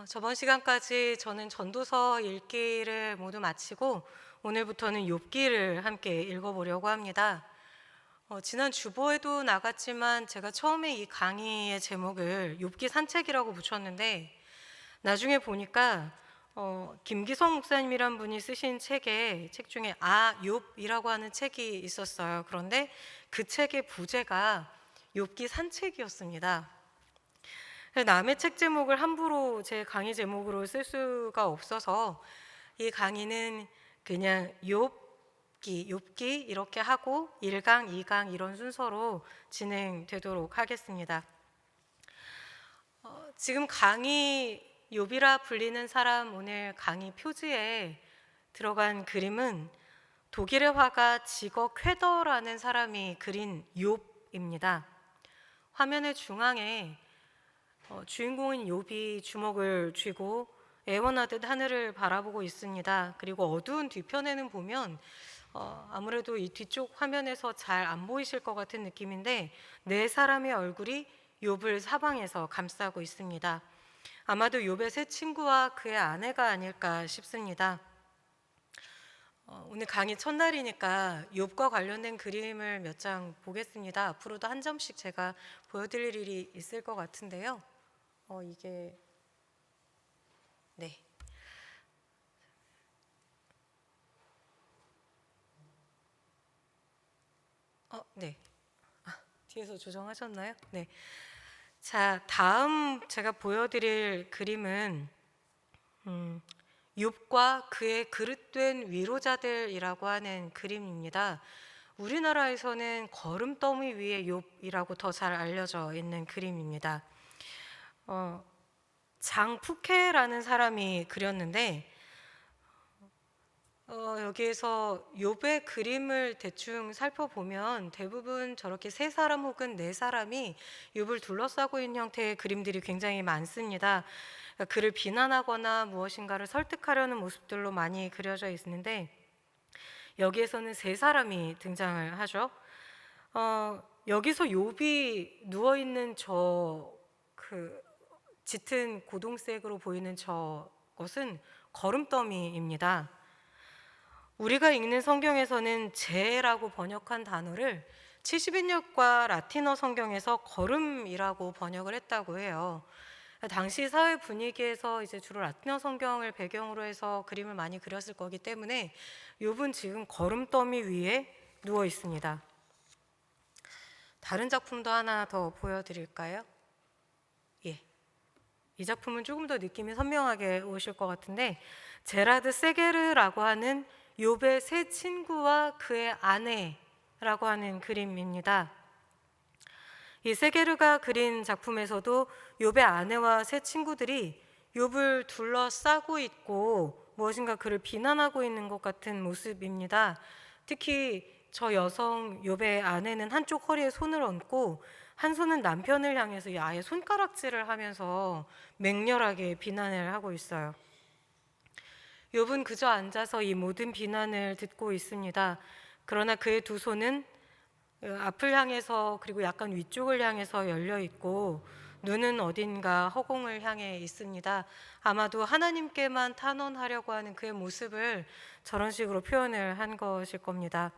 저번 시간까지 저는 전도서 읽기를 모두 마치고 오늘부터는 욥기를 함께 읽어보려고 합니다. 지난 주보에도 나갔지만 제가 처음에 이 강의의 제목을 욥기 산책이라고 붙였는데 나중에 보니까 김기성 목사님이란 분이 쓰신 책 중에 욥이라고 하는 책이 있었어요. 그런데 그 책의 부제가 욥기 산책이었습니다. 남의 책 제목을 함부로 제 강의 제목으로 쓸 수가 없어서 이 강의는 그냥 욥기 이렇게 하고 1강, 2강 이런 순서로 진행되도록 하겠습니다. 지금 강의 욥이라 불리는 사람 오늘 강의 표지에 들어간 그림은 독일의 화가 지거 쾌더라는 사람이 그린 욥입니다. 화면의 중앙에 주인공인 욥이 주먹을 쥐고 애원하듯 하늘을 바라보고 있습니다. 그리고 어두운 뒤편에는 보면 아무래도 이 뒤쪽 화면에서 잘 안 보이실 것 같은 느낌인데 네 사람의 얼굴이 욥을 사방에서 감싸고 있습니다. 아마도 욥의 세 친구와 그의 아내가 아닐까 싶습니다. 오늘 강의 첫날이니까 욥과 관련된 그림을 몇 장 보겠습니다. 앞으로도 한 점씩 제가 보여드릴 일이 있을 것 같은데요. 이게 네. 네. 뒤에서 조정하셨나요? 네. 자, 다음 제가 보여드릴 그림은 욥과 그의 그릇된 위로자들이라고 하는 그림입니다. 우리나라에서는 거름더미 위에 욥이라고 더 잘 알려져 있는 그림입니다. 장푸케라는 사람이 그렸는데 여기에서 욥의 그림을 대충 살펴보면 대부분 저렇게 세 사람 혹은 네 사람이 욥을 둘러싸고 있는 형태의 그림들이 굉장히 많습니다. 그를 비난하거나 무엇인가를 설득하려는 모습들로 많이 그려져 있는데 여기에서는 세 사람이 등장을 하죠. 여기서 욥이 누워있는 짙은 고동색으로 보이는 저것은 거름더미입니다. 우리가 읽는 성경에서는 재라고 번역한 단어를 70인역과 라틴어 성경에서 거름이라고 번역을 했다고 해요. 당시 사회 분위기에서 이제 주로 라틴어 성경을 배경으로 해서 그림을 많이 그렸을 거기 때문에 욥은 지금 거름더미 위에 누워 있습니다. 다른 작품도 하나 더 보여드릴까요? 예. 이 작품은 조금 더 느낌이 선명하게 오실 것 같은데 제라드 세게르라고 하는 욥의 세 친구와 그의 아내라고 하는 그림입니다. 이 세게르가 그린 작품에서도 욥의 아내와 세 친구들이 욥을 둘러싸고 있고 무엇인가 그를 비난하고 있는 것 같은 모습입니다. 특히 저 여성 욥의 아내는 한쪽 허리에 손을 얹고 한 손은 남편을 향해서 아예 손가락질을 하면서 맹렬하게 비난을 하고 있어요. 욥은 그저 앉아서 이 모든 비난을 듣고 있습니다. 그러나 그의 두 손은 앞을 향해서 그리고 약간 위쪽을 향해서 열려 있고 눈은 어딘가 허공을 향해 있습니다. 아마도 하나님께만 탄원하려고 하는 그의 모습을 저런 식으로 표현을 한 것일 겁니다.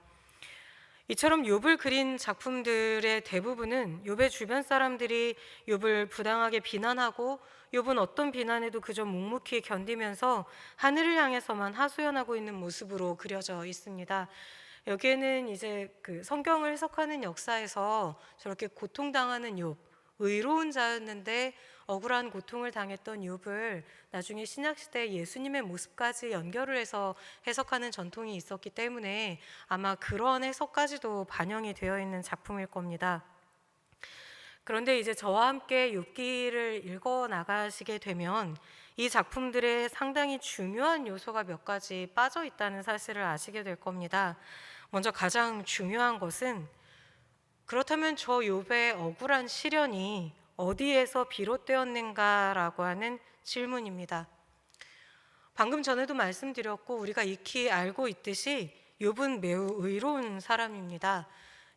이처럼 욥을 그린 작품들의 대부분은 욥의 주변 사람들이 욥을 부당하게 비난하고 욥은 어떤 비난에도 그저 묵묵히 견디면서 하늘을 향해서만 하소연하고 있는 모습으로 그려져 있습니다. 여기에는 이제 그 성경을 해석하는 역사에서 저렇게 고통당하는 욥, 의로운 자였는데 억울한 고통을 당했던 욥을 나중에 신약시대 예수님의 모습까지 연결을 해서 해석하는 전통이 있었기 때문에 아마 그런 해석까지도 반영이 되어 있는 작품일 겁니다. 그런데 이제 저와 함께 욥기를 읽어 나가시게 되면 이 작품들의 상당히 중요한 요소가 몇 가지 빠져 있다는 사실을 아시게 될 겁니다. 먼저 가장 중요한 것은 그렇다면 저 욥의 억울한 시련이 어디에서 비롯되었는가라고 하는 질문입니다. 방금 전에도 말씀드렸고 우리가 익히 알고 있듯이 욥은 매우 의로운 사람입니다.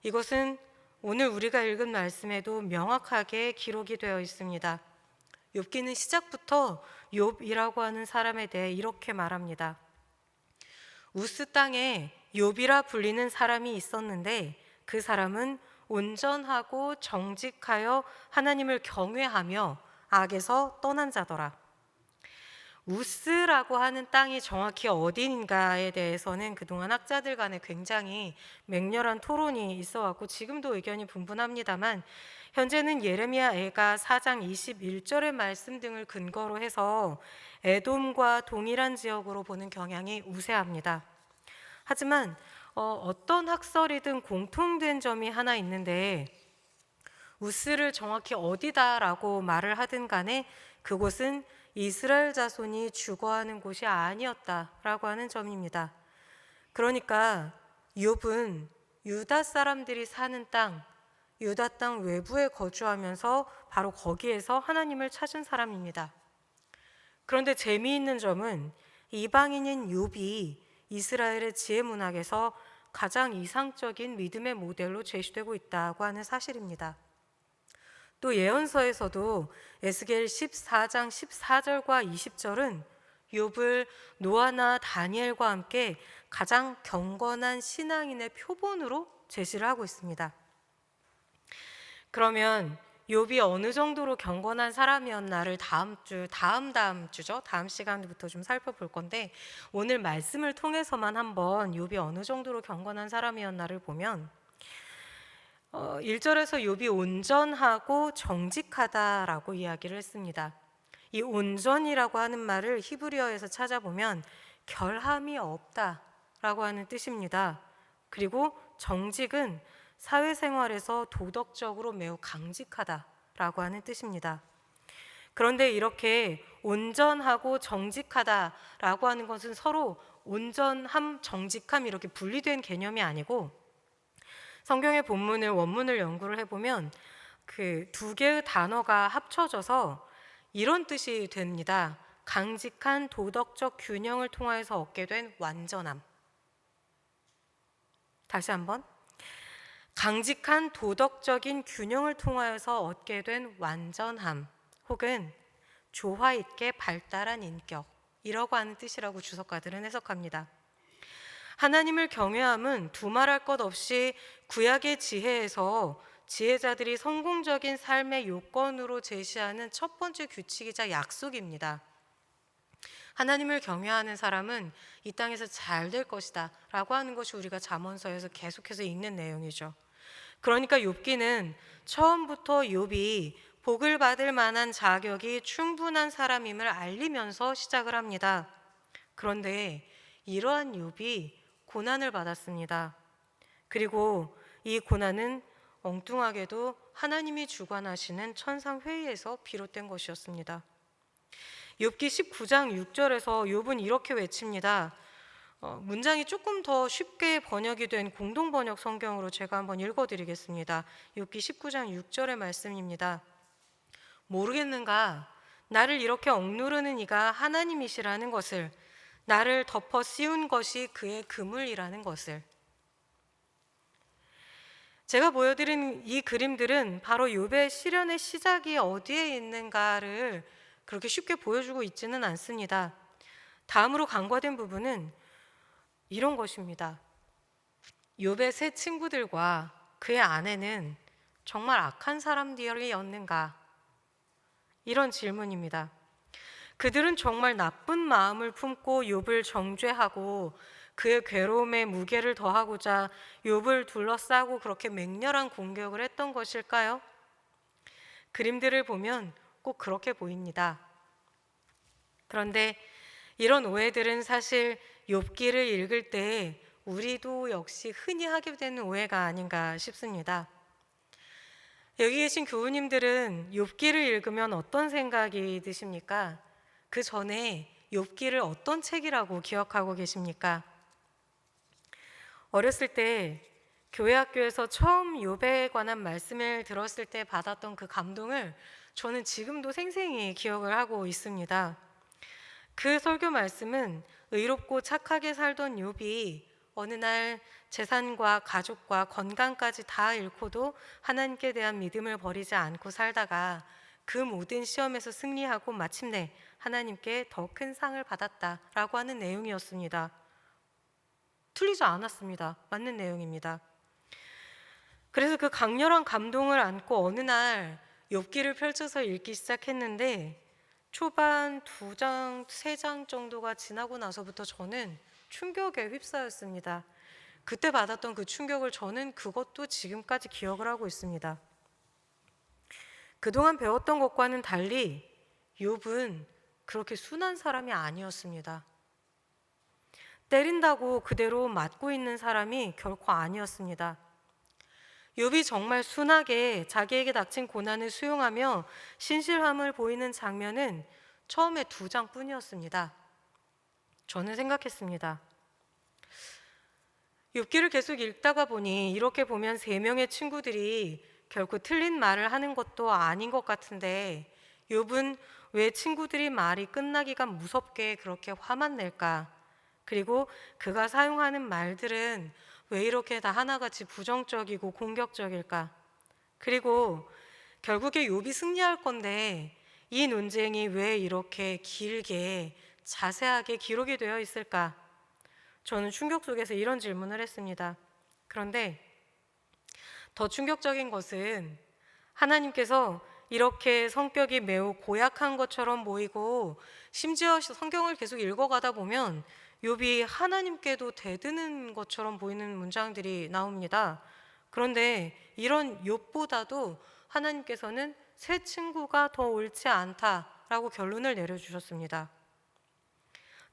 이것은 오늘 우리가 읽은 말씀에도 명확하게 기록이 되어 있습니다. 욥기는 시작부터 욥이라고 하는 사람에 대해 이렇게 말합니다. 우스 땅에 욥이라 불리는 사람이 있었는데 그 사람은 온전하고 정직하여 하나님을 경외하며 악에서 떠난 자더라. 우스라고 하는 땅이 정확히 어딘가에 대해서는 그동안 학자들 간에 굉장히 맹렬한 토론이 있어왔고 지금도 의견이 분분합니다만 현재는 예레미야 애가 4장 21절의 말씀 등을 근거로 해서 에돔과 동일한 지역으로 보는 경향이 우세합니다. 하지만 어떤 학설이든 공통된 점이 하나 있는데 우스를 정확히 어디다라고 말을 하든 간에 그곳은 이스라엘 자손이 주거하는 곳이 아니었다라고 하는 점입니다. 그러니까 욥은 유다 사람들이 사는 땅, 유다 땅 외부에 거주하면서 바로 거기에서 하나님을 찾은 사람입니다. 그런데 재미있는 점은 이방인인 욥이 이스라엘의 지혜 문학에서 가장 이상적인 믿음의 모델로 제시되고 있다고 하는 사실입니다. 또 예언서에서도 에스겔 14장 14절과 20절은 욥을 노아나 다니엘과 함께 가장 경건한 신앙인의 표본으로 제시를 하고 있습니다. 그러면 욥이 어느 정도로 경건한 사람이었나를 다음 주죠. 다음 시간부터 좀 살펴볼 건데 오늘 말씀을 통해서만 한번 욥이 어느 정도로 경건한 사람이었나를 보면 1절에서 욥이 온전하고 정직하다라고 이야기를 했습니다. 이 온전이라고 하는 말을 히브리어에서 찾아보면 결함이 없다라고 하는 뜻입니다. 그리고 정직은 사회생활에서 도덕적으로 매우 강직하다라고 하는 뜻입니다. 그런데 이렇게 온전하고 정직하다라고 하는 것은 서로 온전함, 정직함 이렇게 분리된 개념이 아니고 성경의 본문을 원문을 연구를 해보면 그 두 개의 단어가 합쳐져서 이런 뜻이 됩니다. 강직한 도덕적 균형을 통하여서 얻게 된 완전함. 다시 한번. 강직한 도덕적인 균형을 통하여서 얻게 된 완전함 혹은 조화 있게 발달한 인격이라고 하는 뜻이라고 주석가들은 해석합니다. 하나님을 경외함은 두말할 것 없이 구약의 지혜에서 지혜자들이 성공적인 삶의 요건으로 제시하는 첫 번째 규칙이자 약속입니다. 하나님을 경외하는 사람은 이 땅에서 잘 될 것이다 라고 하는 것이 우리가 잠언서에서 계속해서 읽는 내용이죠. 그러니까 욥기는 처음부터 욥이 복을 받을 만한 자격이 충분한 사람임을 알리면서 시작을 합니다. 그런데 이러한 욥이 고난을 받았습니다. 그리고 이 고난은 엉뚱하게도 하나님이 주관하시는 천상회의에서 비롯된 것이었습니다. 욥기 19장 6절에서 욥은 이렇게 외칩니다. 문장이 조금 더 쉽게 번역이 된 공동번역 성경으로 제가 한번 읽어드리겠습니다. 욥기 19장 6절의 말씀입니다. 모르겠는가? 나를 이렇게 억누르는 이가 하나님이시라는 것을, 나를 덮어 씌운 것이 그의 그물이라는 것을. 제가 보여드린 이 그림들은 바로 욥의 시련의 시작이 어디에 있는가를 그렇게 쉽게 보여주고 있지는 않습니다. 다음으로 간과된 부분은 이런 것입니다. 욥의 세 친구들과 그의 아내는 정말 악한 사람들이었는가? 이런 질문입니다. 그들은 정말 나쁜 마음을 품고 욥을 정죄하고 그의 괴로움에 무게를 더하고자 욥을 둘러싸고 그렇게 맹렬한 공격을 했던 것일까요? 그림들을 보면 꼭 그렇게 보입니다. 그런데 이런 오해들은 사실 욥기를 읽을 때 우리도 역시 흔히 하게 되는 오해가 아닌가 싶습니다. 여기 계신 교우님들은 욥기를 읽으면 어떤 생각이 드십니까? 그 전에 욥기를 어떤 책이라고 기억하고 계십니까? 어렸을 때 교회 학교에서 처음 욥에 관한 말씀을 들었을 때 받았던 그 감동을 저는 지금도 생생히 기억을 하고 있습니다. 그 설교 말씀은 의롭고 착하게 살던 욥이 어느 날 재산과 가족과 건강까지 다 잃고도 하나님께 대한 믿음을 버리지 않고 살다가 그 모든 시험에서 승리하고 마침내 하나님께 더 큰 상을 받았다라고 하는 내용이었습니다. 틀리지 않았습니다. 맞는 내용입니다. 그래서 그 강렬한 감동을 안고 어느 날 욥기를 펼쳐서 읽기 시작했는데 초반 2장, 3장 정도가 지나고 나서부터 저는 충격에 휩싸였습니다. 그때 받았던 그 충격을 저는 그것도 지금까지 기억을 하고 있습니다. 그동안 배웠던 것과는 달리 욥은 그렇게 순한 사람이 아니었습니다. 때린다고 그대로 맞고 있는 사람이 결코 아니었습니다. 욥이 정말 순하게 자기에게 닥친 고난을 수용하며 신실함을 보이는 장면은 처음에 2장뿐이었습니다. 저는 생각했습니다. 욥기를 계속 읽다가 보니 이렇게 보면 3명의 친구들이 결코 틀린 말을 하는 것도 아닌 것 같은데 욥은 왜 친구들이 말이 끝나기가 무섭게 그렇게 화만 낼까? 그리고 그가 사용하는 말들은 왜 이렇게 다 하나같이 부정적이고 공격적일까? 그리고 결국에 욥이 승리할 건데 이 논쟁이 왜 이렇게 길게 자세하게 기록이 되어 있을까? 저는 충격 속에서 이런 질문을 했습니다. 그런데 더 충격적인 것은 하나님께서 이렇게 성격이 매우 고약한 것처럼 보이고 심지어 성경을 계속 읽어가다 보면 욥이 하나님께도 대드는 것처럼 보이는 문장들이 나옵니다. 그런데 이런 욥보다도 하나님께서는 새 친구가 더 옳지 않다라고 결론을 내려주셨습니다.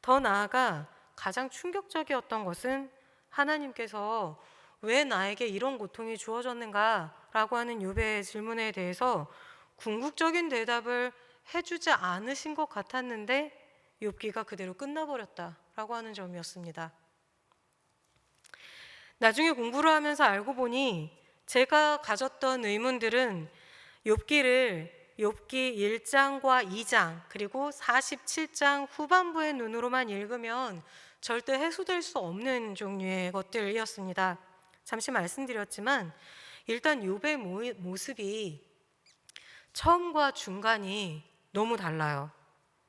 더 나아가 가장 충격적이었던 것은 하나님께서 왜 나에게 이런 고통이 주어졌는가라고 하는 욥의 질문에 대해서 궁극적인 대답을 해주지 않으신 것 같았는데 욥기가 그대로 끝나버렸다라고 하는 점이었습니다. 나중에 공부를 하면서 알고 보니 제가 가졌던 의문들은 욥기 1장과 2장 그리고 47장 후반부의 눈으로만 읽으면 절대 해소될 수 없는 종류의 것들이었습니다. 잠시 말씀드렸지만 일단 욥의 모습이 처음과 중간이 너무 달라요.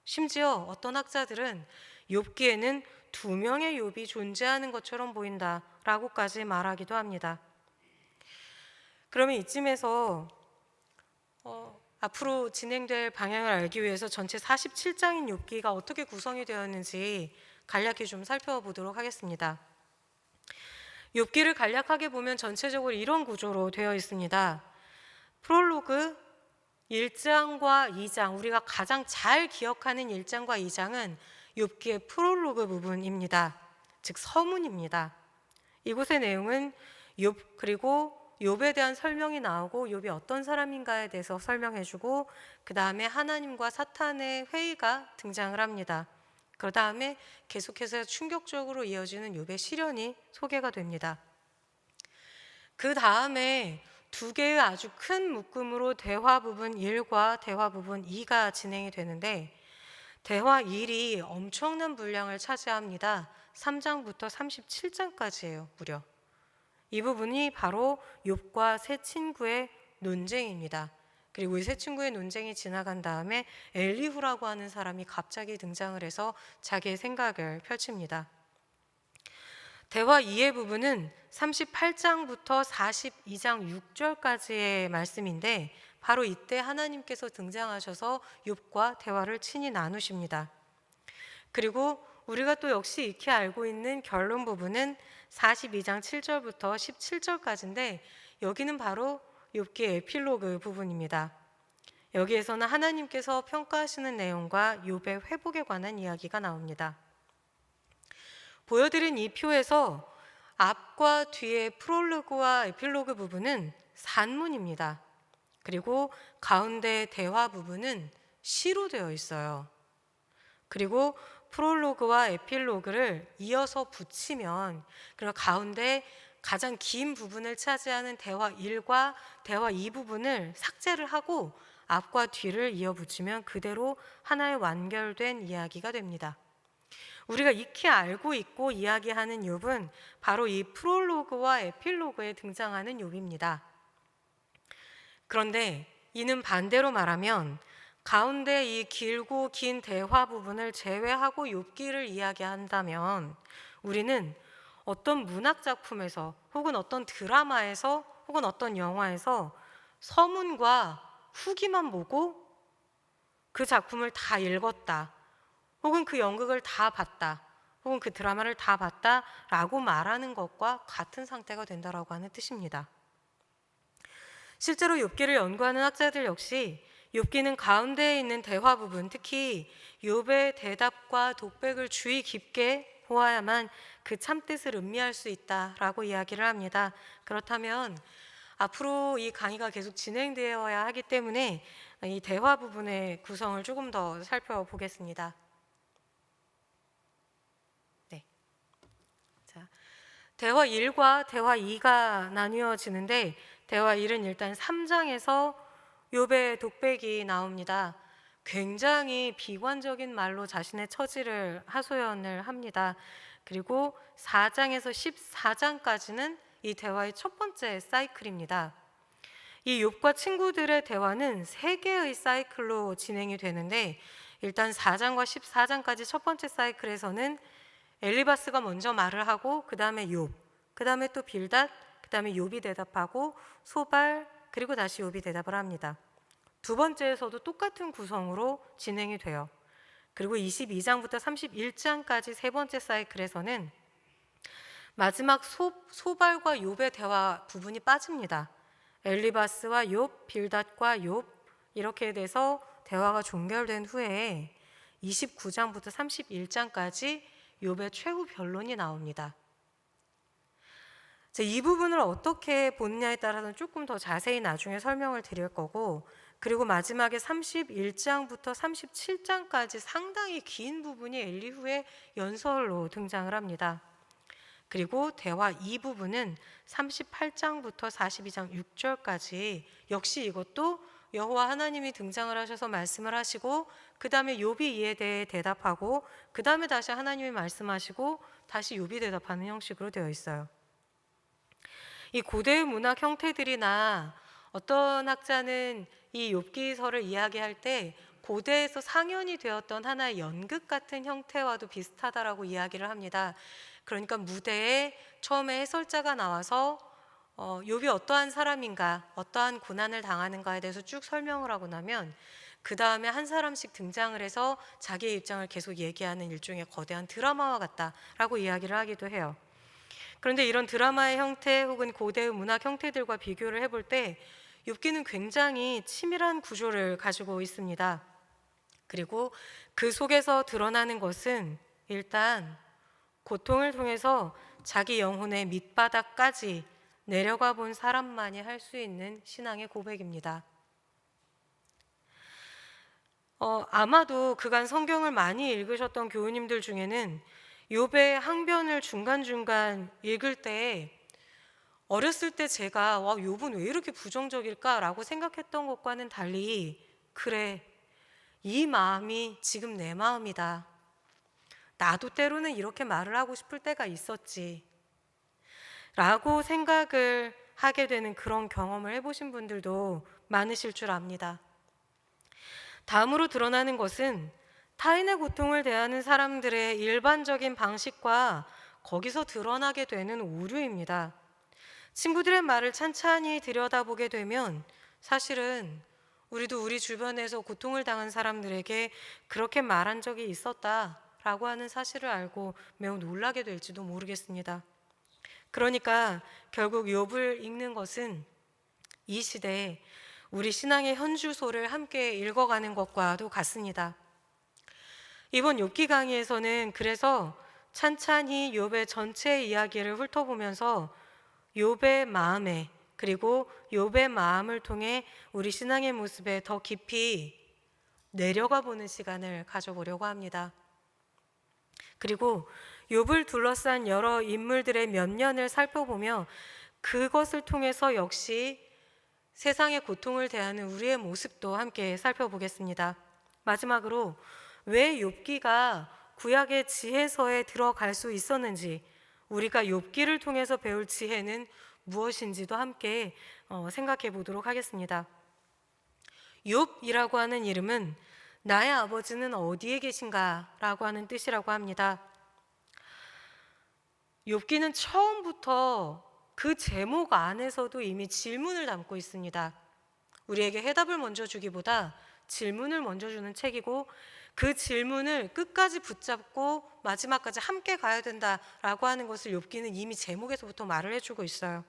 심지어 어떤 학자들은 욥기에는 2명의 욥이 존재하는 것처럼 보인다라고까지 말하기도 합니다. 그러면 이쯤에서 앞으로 진행될 방향을 알기 위해서 전체 47장인 욥기가 어떻게 구성이 되었는지 간략히 좀 살펴보도록 하겠습니다. 욥기를 간략하게 보면 전체적으로 이런 구조로 되어 있습니다. 프롤로그 1장과 2장, 우리가 가장 잘 기억하는 1장과 2장은 욥기의 프롤로그 부분입니다. 즉 서문입니다. 이곳의 내용은 욥 그리고 욥에 대한 설명이 나오고 욥이 어떤 사람인가에 대해서 설명해주고 그 다음에 하나님과 사탄의 회의가 등장을 합니다. 그 다음에 계속해서 충격적으로 이어지는 욥의 시련이 소개가 됩니다. 그 다음에 2개의 아주 큰 묶음으로 대화 부분 1과 대화 부분 2가 진행이 되는데 대화 1이 엄청난 분량을 차지합니다. 3장부터 37장까지예요, 무려. 이 부분이 바로 욥과 세 친구의 논쟁입니다. 그리고 이 세 친구의 논쟁이 지나간 다음에 엘리후라고 하는 사람이 갑자기 등장을 해서 자기의 생각을 펼칩니다. 대화 2의 부분은 38장부터 42장 6절까지의 말씀인데 바로 이때 하나님께서 등장하셔서 욥과 대화를 친히 나누십니다. 그리고 우리가 또 역시 익히 알고 있는 결론 부분은 42장 7절부터 17절까지인데 여기는 바로 욥기의 에필로그 부분입니다. 여기에서는 하나님께서 평가하시는 내용과 욥의 회복에 관한 이야기가 나옵니다. 보여드린 이 표에서 앞과 뒤의 프롤로그와 에필로그 부분은 산문입니다. 그리고 가운데 대화 부분은 시로 되어 있어요. 그리고 프롤로그와 에필로그를 이어서 붙이면 그리고 가운데 가장 긴 부분을 차지하는 대화 1과 대화 2 부분을 삭제를 하고 앞과 뒤를 이어 붙이면 그대로 하나의 완결된 이야기가 됩니다. 우리가 익히 알고 있고 이야기하는 욥은 바로 이 프롤로그와 에필로그에 등장하는 욥입니다. 그런데 이는 반대로 말하면 가운데 이 길고 긴 대화 부분을 제외하고 욥기를 이야기한다면 우리는 어떤 문학 작품에서 혹은 어떤 드라마에서 혹은 어떤 영화에서 서문과 후기만 보고 그 작품을 다 읽었다, 혹은 그 연극을 다 봤다, 혹은 그 드라마를 다 봤다라고 말하는 것과 같은 상태가 된다라고 하는 뜻입니다. 실제로 욥기를 연구하는 학자들 역시 욥기는 가운데에 있는 대화 부분, 특히 욥의 대답과 독백을 주의 깊게 보아야만 그 참뜻을 음미할 수 있다라고 이야기를 합니다. 그렇다면 앞으로 이 강의가 계속 진행되어야 하기 때문에 이 대화 부분의 구성을 조금 더 살펴보겠습니다. 네. 자, 대화 1과 대화 2가 나뉘어지는데 대화 1은 일단 3장에서 욥의 독백이 나옵니다. 굉장히 비관적인 말로 자신의 처지를 하소연을 합니다. 그리고 4장에서 14장까지는 이 대화의 첫 번째 사이클입니다. 이 욥과 친구들의 대화는 3개의 사이클로 진행이 되는데 일단 4장과 14장까지 첫 번째 사이클에서는 엘리바스가 먼저 말을 하고 그 다음에 욥, 그 다음에 또 빌닷, 그 다음에 욥이 대답하고 소발, 그리고 다시 욥이 대답을 합니다. 두 번째에서도 똑같은 구성으로 진행이 돼요. 그리고 22장부터 31장까지 세 번째 사이클에서는 마지막 소발과 욥의 대화 부분이 빠집니다. 엘리바스와 욥, 빌닷과 욥 이렇게 돼서 대화가 종결된 후에 29장부터 31장까지 욥의 최후 변론이 나옵니다. 이 부분을 어떻게 보느냐에 따라서는 조금 더 자세히 나중에 설명을 드릴 거고, 그리고 마지막에 31장부터 37장까지 상당히 긴 부분이 엘리후의 연설로 등장을 합니다. 그리고 대화 2 부분은 38장부터 42장 6절까지 역시 이것도 여호와 하나님이 등장을 하셔서 말씀을 하시고 그 다음에 욥이 이에 대해 대답하고 그 다음에 다시 하나님이 말씀하시고 다시 욥이 대답하는 형식으로 되어 있어요. 이 고대의 문학 형태들이나 어떤 학자는 이 욥기서를 이야기할 때 고대에서 상연이 되었던 하나의 연극 같은 형태와도 비슷하다라고 이야기를 합니다. 그러니까 무대에 처음에 해설자가 나와서 욥이 어떠한 사람인가, 어떠한 고난을 당하는가에 대해서 쭉 설명을 하고 나면 그 다음에 한 사람씩 등장을 해서 자기의 입장을 계속 얘기하는 일종의 거대한 드라마와 같다라고 이야기를 하기도 해요. 그런데 이런 드라마의 형태 혹은 고대의 문학 형태들과 비교를 해볼 때 욥기는 굉장히 치밀한 구조를 가지고 있습니다. 그리고 그 속에서 드러나는 것은 일단 고통을 통해서 자기 영혼의 밑바닥까지 내려가 본 사람만이 할 수 있는 신앙의 고백입니다. 아마도 그간 성경을 많이 읽으셨던 교우님들 중에는 욥의 항변을 중간중간 읽을 때 어렸을 때 제가 욥은 왜 이렇게 부정적일까라고 생각했던 것과는 달리 그래, 이 마음이 지금 내 마음이다. 나도 때로는 이렇게 말을 하고 싶을 때가 있었지 라고 생각을 하게 되는 그런 경험을 해보신 분들도 많으실 줄 압니다. 다음으로 드러나는 것은 타인의 고통을 대하는 사람들의 일반적인 방식과 거기서 드러나게 되는 오류입니다. 친구들의 말을 찬찬히 들여다보게 되면 사실은 우리도 우리 주변에서 고통을 당한 사람들에게 그렇게 말한 적이 있었다라고 하는 사실을 알고 매우 놀라게 될지도 모르겠습니다. 그러니까 결국 욥을 읽는 것은 이 시대에 우리 신앙의 현주소를 함께 읽어가는 것과도 같습니다. 이번 욥기 강의에서는 그래서 찬찬히 욥의 전체 이야기를 훑어보면서 욥의 마음에 그리고 욥의 마음을 통해 우리 신앙의 모습에 더 깊이 내려가 보는 시간을 가져보려고 합니다. 그리고 욥을 둘러싼 여러 인물들의 면면을 살펴보며 그것을 통해서 역시 세상의 고통을 대하는 우리의 모습도 함께 살펴보겠습니다. 마지막으로 왜 욥기가 구약의 지혜서에 들어갈 수 있었는지, 우리가 욥기를 통해서 배울 지혜는 무엇인지도 함께 생각해 보도록 하겠습니다. 욥이라고 하는 이름은 나의 아버지는 어디에 계신가라고 하는 뜻이라고 합니다. 욥기는 처음부터 그 제목 안에서도 이미 질문을 담고 있습니다. 우리에게 해답을 먼저 주기보다 질문을 먼저 주는 책이고, 그 질문을 끝까지 붙잡고 마지막까지 함께 가야 된다라고 하는 것을 욥기는 이미 제목에서부터 말을 해주고 있어요.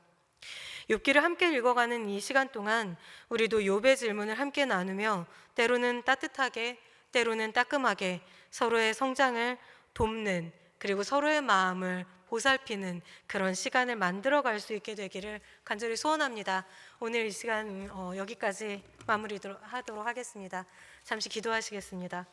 욥기를 함께 읽어가는 이 시간 동안 우리도 욥의 질문을 함께 나누며 때로는 따뜻하게, 때로는 따끔하게 서로의 성장을 돕는, 그리고 서로의 마음을 보살피는 그런 시간을 만들어갈 수 있게 되기를 간절히 소원합니다. 오늘 이 시간 여기까지 마무리하도록 하겠습니다. 잠시 기도하시겠습니다.